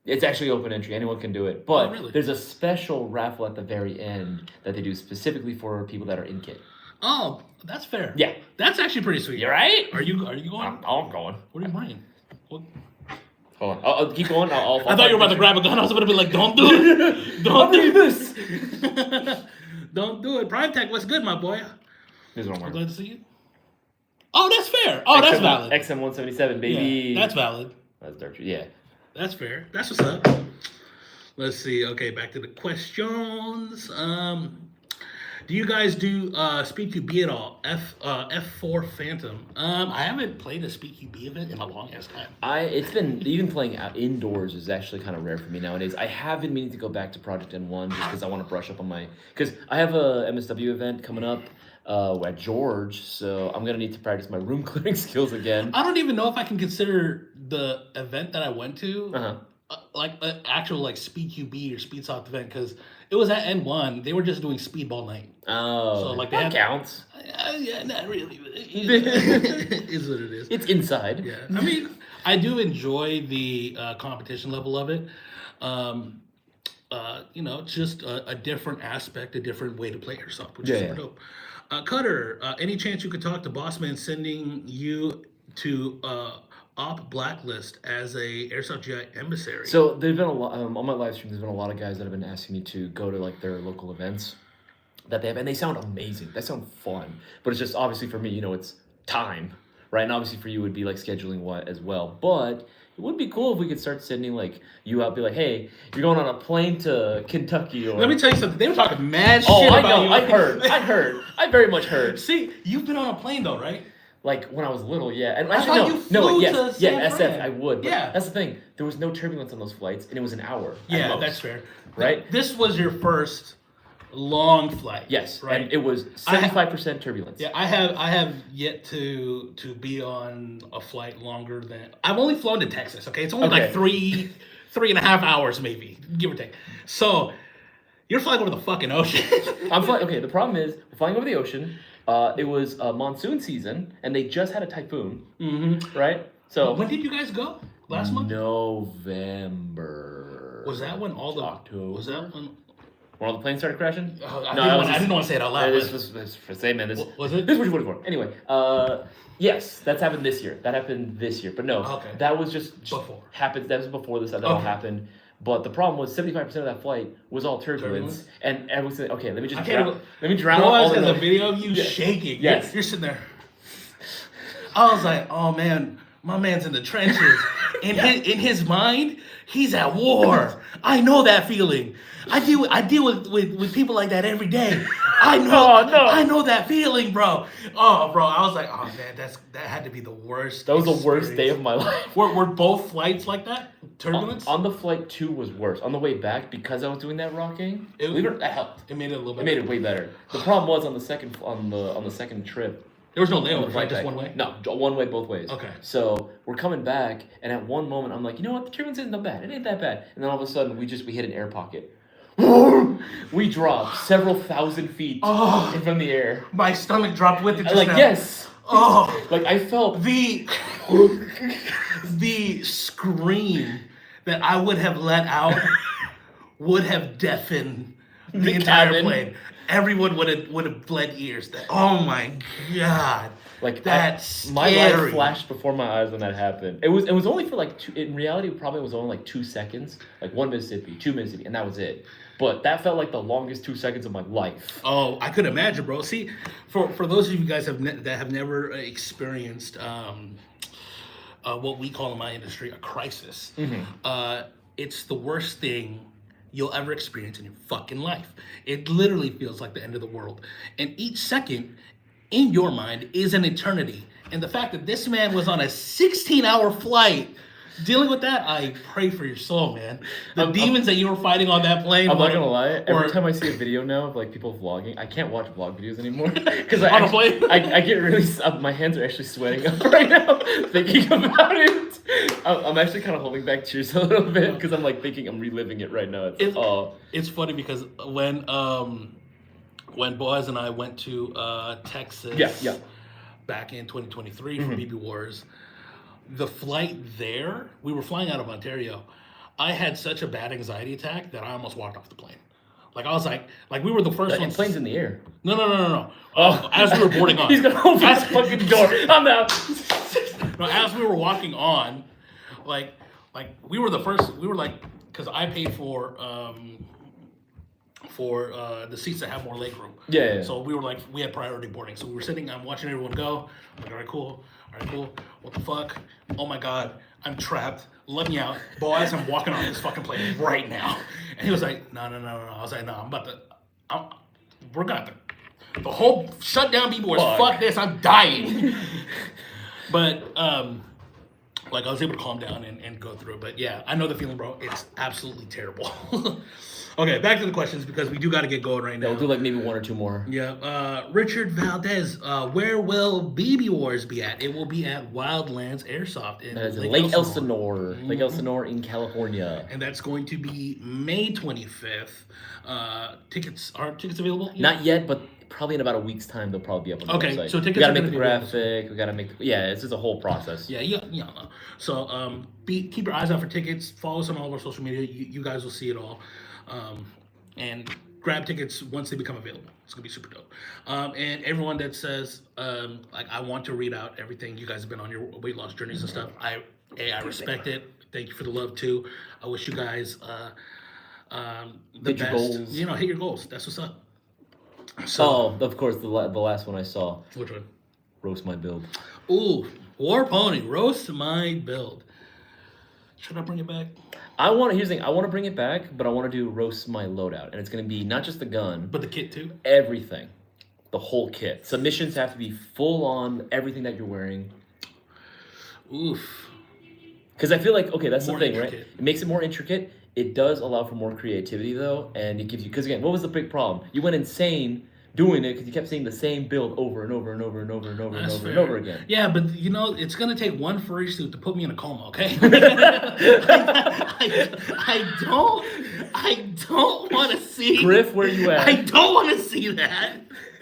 It's actually open entry. Anyone can do it. But really? there's a special raffle at the very end that they do specifically for people that are in kit. Oh, that's fair. Yeah. That's actually pretty sweet. You right? Are you going? I'm going. What are you buying? What? Hold on. I'll keep going. I'll I thought you were about to grab a gun. I was about to be like, don't do it. Don't do this. Don't do it. Prime Tech, what's good, my boy? This is what I'm I'm glad to see you. Oh, that's fair. Oh, that's valid. XM177, baby. Yeah, that's valid. That's dark. Yeah. That's fair. That's what's up. Let's see. Okay, back to the questions. Do you guys do Speed QB at all? F4 Phantom. I haven't played a Speed QB event in a long ass time. It's been even playing out indoors is actually kind of rare for me nowadays. I have been meaning to go back to Project N1 just because I want to brush up on because I have a MSW event coming up at George, so I'm gonna need to practice my room clearing skills again. I don't even know if I can consider the event that I went to like an actual like Speed QB or Speed Soft event because it was at N1. They were just doing Speedball night. Oh, so like that counts. Yeah, not really. It is what it is. It's inside. Yeah, I mean, I do enjoy the competition level of it. It's just a different aspect, a different way to play Airsoft, which is super dope. Cutter, any chance you could talk to Bossman sending you to Op Blacklist as a Airsoft GI emissary? So there's been a lot on my live stream. There's been a lot of guys that have been asking me to go to like their local events that they have, and they sound amazing. They sound fun, but it's just obviously for me, it's time, right? And obviously for you, it would be like scheduling what as well. But it would be cool if we could start sending like you out, be like, hey, you're going on a plane to Kentucky, or let me tell you something. They were talking mad shit I about know. you. I heard. I very much heard. See, you've been on a plane though, right? Like when I was little, yeah. And I actually, thought you flew to San SF, Fran. I would. But Yeah. That's the thing. There was no turbulence on those flights, and it was an hour. at Yeah, most, that's fair. right? This was your first long flight. Yes, right. and it was 75% turbulence. Yeah, I have yet to be on a flight longer than I've only flown to Texas. Okay, it's only like 3.5 hours maybe, give or take. So you're flying over the fucking ocean. I'm flying. Okay, the problem is we're flying over the ocean. It was monsoon season, and they just had a typhoon. Mm-hmm. Right. So when did you guys go? Last month? November. Was that when all the October? Was that when? when all the planes started crashing. I didn't want to say it out loud. This was for say, man. This Was it? This was what you voted for. Anyway, yes, that's happened this year. That happened this year, but no, Okay. that was just Before. happened. That was before this. That all Okay. happened. But the problem was 75% of that flight was all turbulence, and everyone said, "Okay, let me just drown out all Boaz has the a video of you shaking. Yes. You're sitting there. I was like, oh man, my man's in the trenches. In his mind, he's at war. I know that feeling. I deal with people like that every day. I know. Oh, no. I know that feeling, bro. Oh, bro. I was like, oh man, that had to be the worst. That was the worst day of my life. Were both flights like that? Turbulence? On the flight 2 was worse. On the way back, because I was doing that rocking, that helped. It made it a little better. It made it way better. The problem was on the second trip. There was no on the layover, flight right? Just back- one way? No, one way, both ways. Okay. So we're coming back, and at one moment I'm like, you know what? The turbulence isn't that bad. It ain't that bad. And then all of a sudden we hit an air pocket. We dropped several thousand feet from the air. My stomach dropped with it just Like now. yes. Oh. Like I felt The scream that I would have let out would have deafened the entire cabin. plane. Everyone would have bled ears. Oh my god! like That's my scary. life flashed before my eyes when that happened. It was only for like in reality it probably was only like 2 seconds, like 1 Mississippi, 2 Mississippi, and that was it. But that felt like the longest 2 seconds of my life. Oh, I could imagine, bro. See, for those of you guys that have never experienced what we call in my industry a crisis, it's the worst thing you'll ever experience in your fucking life. It literally feels like the end of the world, and each second in your mind is an eternity. And the fact that this man was on a 16-hour flight dealing with that, I pray for your soul, man. The demons that you were fighting on that plane. I'm not gonna lie. Every time I see a video now of like people vlogging, I can't watch vlog videos anymore because On a plane? I get really my hands are actually sweating up right now thinking about it. I'm actually kind of holding back tears a little bit because I'm like thinking I'm reliving it right now. It's funny because when Boaz and I went to Texas back in 2023 for BB Wars, the flight there, we were flying out of Ontario. I had such a bad anxiety attack that I almost walked off the plane. Like I was like we were the first And ones. planes in the air. No. As we were boarding on. He's gonna open his fucking door. I'm out. No, as we were walking on, like we were the first. We were like, because I paid for the seats that have more leg room. Yeah. So we were like, we had priority boarding. So we were sitting. I'm watching everyone go. I'm like, all right, cool. What the fuck? Oh my god, I'm trapped. Let me out, boys. I'm walking on this fucking plane right now. And he was like, no. I was like, no, we're gonna have to. The whole shutdown people was fuck this. I'm dying. But like I was able to calm down and go through it. But yeah, I know the feeling, bro. It's absolutely terrible. Okay, back to the questions because we do got to get going right now. We'll do like maybe 1 or 2 more. Yeah, Richard Valdez, where will BB Wars be at? It will be at Wildlands Airsoft in That is in Lake Lake Elsinore. Elsinore. Lake Elsinore in California. And that's going to be May 25th. Tickets available? Not yet, but probably in about a week's time they'll probably be up on the Okay, website. so tickets we gotta are make gonna the be available. graphic. We gotta make. It's just a whole process. Yeah. So keep your eyes out for tickets. Follow us on all of our social media. You guys will see it all. And grab tickets once they become available. It's gonna be super dope. And everyone that says like I want to read out everything you guys have been on your weight loss journeys and stuff. I respect it. Thank you for the love too. I wish you guys the Hit your best. goals. Hit your goals. That's what's up. So Of course, the last one I saw. which one? Roast my build. Ooh, War Pony, roast my build. Should I bring it back? Here's the thing. I want to bring it back, but I want to do roast my loadout, and it's gonna be not just the gun, But the kit too? everything, the whole kit. Submissions have to be full on everything that you're wearing. Oof. Because I feel like that's More the thing, intricate. right? It makes it more intricate. It does allow for more creativity though, and it gives you. Because again, what was the big problem? You went insane doing it because you kept seeing the same build over and over and over and over and over and That's over and fair. over again. Yeah, but it's gonna take one furry suit to put me in a coma, okay? I don't want to see. Griff, where you at? I don't want to see that.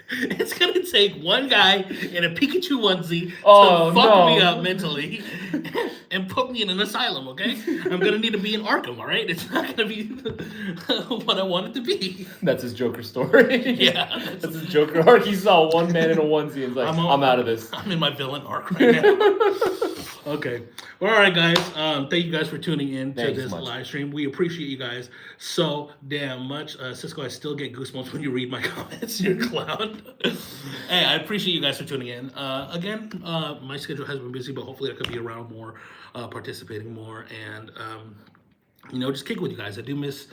It's gonna take one guy in a Pikachu onesie Oh, to fuck me no. up mentally and put me in an asylum, okay? I'm gonna need to be in Arkham, all right? It's not gonna be what I want it to be. That's his Joker story. Yeah. That's his Joker arc. He saw one man in a onesie and was like, I'm out of this. I'm in my villain arc right now. Okay. Well, all right, guys. Thank you guys for tuning in to Thanks this so much. live stream. We appreciate you guys so damn much. Cisco, I still get goosebumps when you read my comments. You're a clown. Hey, I appreciate you guys for tuning in. Again, my schedule has been busy, but hopefully I could be around more, participating more, and just kick with you guys. I do miss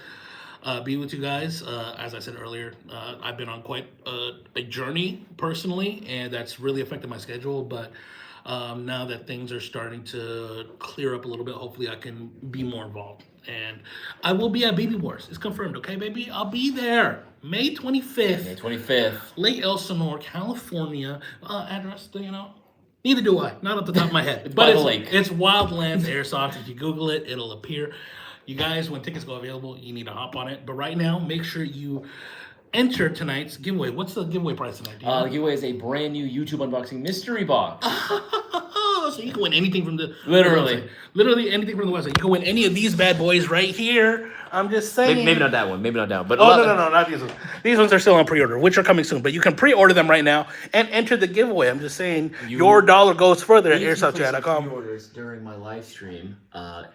being with you guys. As I said earlier, I've been on quite a journey personally, and that's really affected my schedule. But now that things are starting to clear up a little bit, hopefully I can be more involved. And I will be at Baby Wars. It's confirmed, okay, baby? I'll be there. May 25th. May 25th. Lake Elsinore, California. Address, do you know? Neither do I. Not off the top of my head. It's but by the lake. It's Wildlands Airsoft. If you Google it, it'll appear. You guys, when tickets go available, you need to hop on it. But right now, make sure you enter tonight's giveaway. What's the giveaway prize tonight? Do you know? The giveaway is a brand new YouTube unboxing mystery box. So you can win anything from the Literally. website. Literally anything from the website. You can win any of these bad boys right here. I'm just saying. Maybe not that one. Maybe not that one. But Oh, no, not these ones. These ones are still on pre-order, which are coming soon. But you can pre-order them right now and enter the giveaway. I'm just saying, your dollar goes further at airsoftgi.com. Orders during my live stream.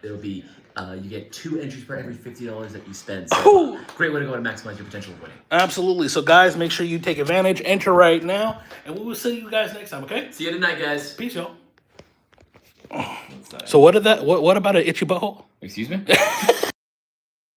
It'll be you get 2 entries for every $50 that you spend. So great way to go to maximize your potential of winning. Absolutely. So, guys, make sure you take advantage. Enter right now, and we will see you guys next time. Okay? See you tonight, guys. Peace, y'all. So, what about an itchy butthole? Excuse me?